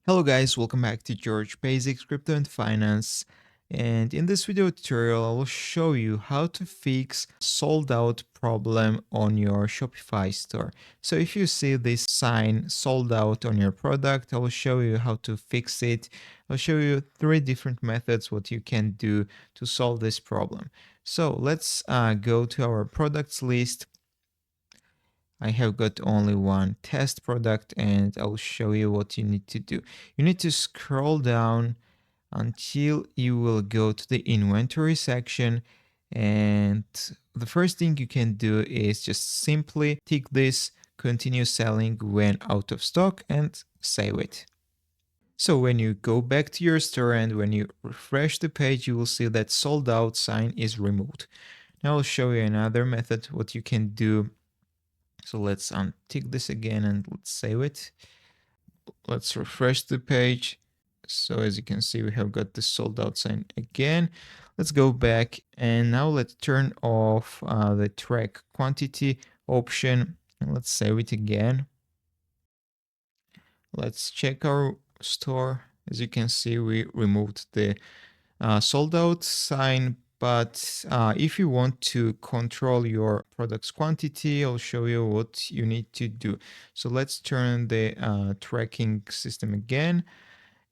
Hello guys, welcome back to George Basics Crypto and Finance. And in this video tutorial, I will show you how to fix sold out problem on your Shopify store. So if you see this sign sold out on your product, I will show you how to fix it. I'll show you 3 different methods what you can do to solve this problem. So let's go to our products list. I have got only one test product and I'll show you what you need to do. You need to scroll down until you will go to the inventory section, and the first thing you can do is just simply tick this continue selling when out of stock and save it. So when you go back to your store and when you refresh the page, you will see that sold out sign is removed. Now I'll show you another method what you can do. So let's untick this again and let's save it. Let's refresh the page. So as you can see, we have got the sold out sign again. Let's go back and now let's turn off the track quantity option. And let's save it again. Let's check our store. As you can see, we removed the sold out sign. But if you want to control your product's quantity, I'll show you what you need to do. So let's turn the tracking system again.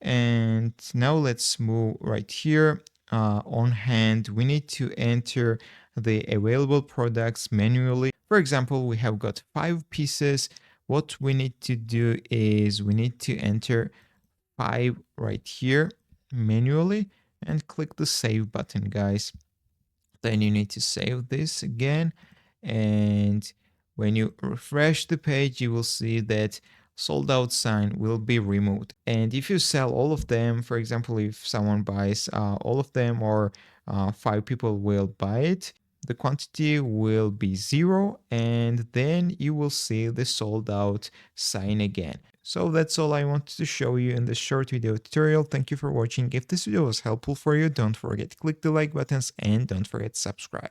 And now let's move right here. On hand, we need to enter the available products manually. For example, we have got 5 pieces. What we need to do is we need to enter 5 right here manually and click the save button, guys. Then you need to save this again, and when you refresh the page you will see that sold out sign will be removed. And if you sell all of them, for example, if someone buys all of them, or 5 people will buy it, the quantity will be 0, and then you will see the sold out sign again. So that's all I wanted to show you in this short video tutorial. Thank you for watching. If this video was helpful for you, don't forget to click the like buttons and don't forget to subscribe.